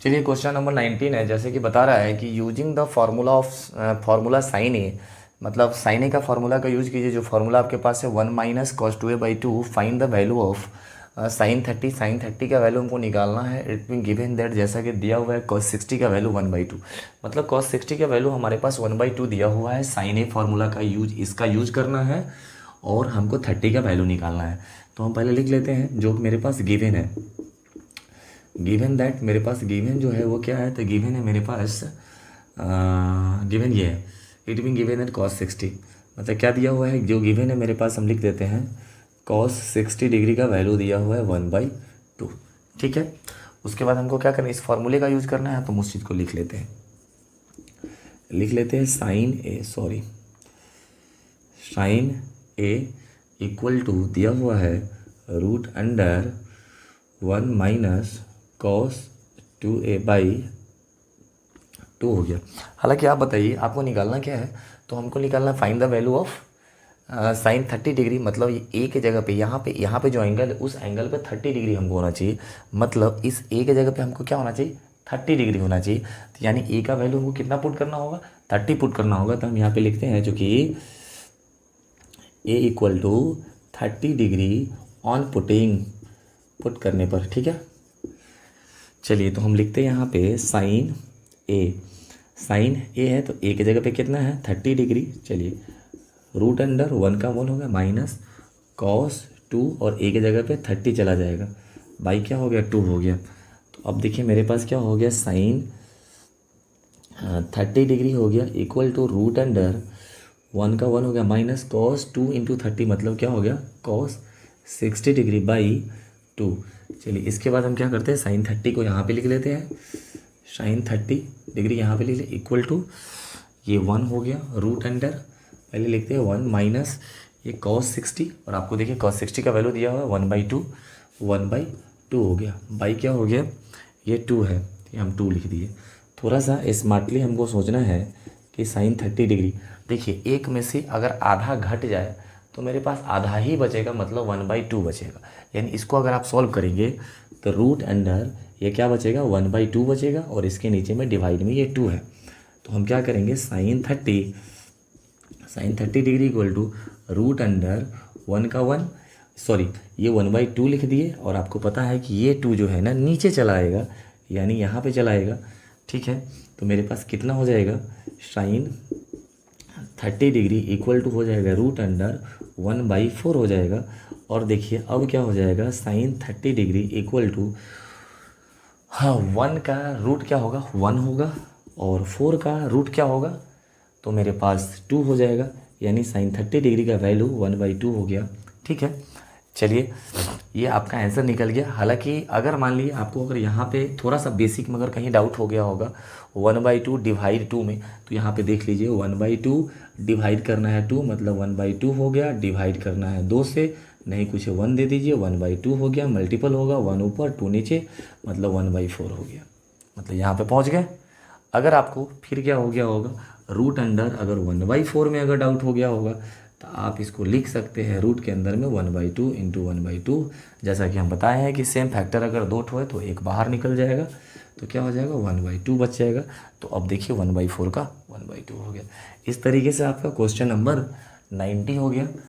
चलिए question number 19 है। जैसे कि बता रहा है कि यूजिंग द फार्मूला साइन ए, मतलब साइन ए का फार्मूला का यूज कीजिए। जो फार्मूला आपके पास है 1 - cos 2a/2, find the value of sine 30 का वैल्यू हमको निकालना है। इट मीन गिवन दैट, जैसा कि दिया हुआ है cos 60 का वैल्यू 1/2, मतलब cos 60 का वैल्यू हमारे पास 1/2 दिया हुआ है। साइन ए फार्मूला का यूज इसका यूज करना है और हमको 30 का वैल्यू निकालना है। तो हम पहले लिख लेते हैं जो मेरे पास गिवन है। गिवन दैट, मेरे पास गिवन जो है वो क्या है, तो गिवन है मेरे पास, गिवन ये है, it mean given at cos 60, मतलब क्या दिया हुआ है, जो गिवन है मेरे पास हम लिख देते हैं cos 60 डिग्री का वैल्यू दिया हुआ है 1/2। ठीक है, उसके बाद हमको क्या करना है, इस फॉर्मूले का यूज करना है। तो हम उस चीज़ को लिख लेते हैं साइन ए इक्वल टू दिया हुआ है √1 - cos 2a/2 हो गया। हालांकि आप बताइए आपको निकालना क्या है, तो हमको निकालना find the value of sine 30 degree, मतलब ये ए के जगह पे यहाँ पे जो एंगल है उस एंगल पे 30 डिग्री हमको होना चाहिए। मतलब इस ए के जगह पे हमको क्या होना चाहिए, 30 डिग्री होना चाहिए। तो यानी ए का वैल्यू हमको कितना पुट करना होगा, 30 पुट करना होगा। तो हम यहाँ पे लिखते हैं, जो कि a equal to 30 degree on put करने पर। ठीक है, चलिए तो हम लिखते हैं यहाँ पे साइन ए है, तो ए की जगह पे कितना है 30 डिग्री। चलिए √1 का 1 हो गया माइनस cos 2, और ए की जगह पे 30 चला जाएगा, बाई क्या हो गया 2 हो गया। तो अब देखिए मेरे पास क्या हो गया, साइन 30 डिग्री हो गया इक्वल टू √1 का 1 हो गया माइनस cos 2 × 30, मतलब क्या हो गया cos 60 डिग्री बाई 2। चलिए इसके बाद हम क्या करते हैं, साइन 30 को यहाँ पे लिख लेते हैं, साइन 30 डिग्री यहाँ पे लिख ले इक्वल टू, ये 1 हो गया पहले लिखते हैं 1 माइनस ये cos 60, और आपको देखिए cos 60 का वैल्यू दिया हुआ है 1/2 हो गया, बाई क्या हो गया, ये 2 है, ये हम 2 लिख दिए। थोड़ा सा स्मार्टली हमको सोचना है कि साइन 30 डिग्री, देखिए एक में से अगर आधा घट जाए तो मेरे पास आधा ही बचेगा, मतलब 1/2 बचेगा। यानी इसको अगर आप सॉल्व करेंगे तो रूट अंडर ये क्या बचेगा 1/2 बचेगा, और इसके नीचे में डिवाइड में ये 2 है। तो हम क्या करेंगे, साइन 30 डिग्री इक्वल टू √1 का 1, सॉरी ये 1/2 लिख दिए, और आपको पता है कि ये 2 जो है ना नीचे चला आएगा, यानी यहाँ पे चला आएगा। ठीक है, तो मेरे पास कितना हो जाएगा, साइन 30 डिग्री इक्वल टू हो जाएगा √1/4 हो जाएगा। और देखिए अब क्या हो जाएगा, साइन 30 डिग्री इक्वल टू, हाँ 1 का रूट क्या होगा 1 होगा, और 4 का रूट क्या होगा, तो मेरे पास 2 हो जाएगा। यानी साइन 30 डिग्री का वैल्यू 1/2 हो गया। ठीक है, चलिए ये आपका आंसर निकल गया। हालांकि अगर मान लीजिए आपको अगर यहाँ पे थोड़ा सा बेसिक में अगर कहीं डाउट हो गया होगा 1/2 डिवाइड 2 में, तो यहाँ पे देख लीजिए 1/2 डिवाइड करना है 2, मतलब 1/2 हो गया, डिवाइड करना है 2 से, नहीं कुछ 1 दे दीजिए, 1/2 हो गया, मल्टीपल होगा 1 ऊपर 2 नीचे, मतलब 1/4 हो गया। मतलब यहाँ पे पहुँच गए। अगर आपको फिर क्या हो गया होगा, रूट अंडर अगर 1/4 में अगर डाउट हो गया होगा तो आप इसको लिख सकते हैं रूट के अंदर में 1/2 × 1/2। जैसा कि हम बताए हैं कि सेम फैक्टर अगर 2 ठो है तो एक बाहर निकल जाएगा, तो क्या हो जाएगा 1/2 बच जाएगा। तो अब देखिए 1/4 का 1/2 हो गया। इस तरीके से आपका क्वेश्चन नंबर 90 हो गया।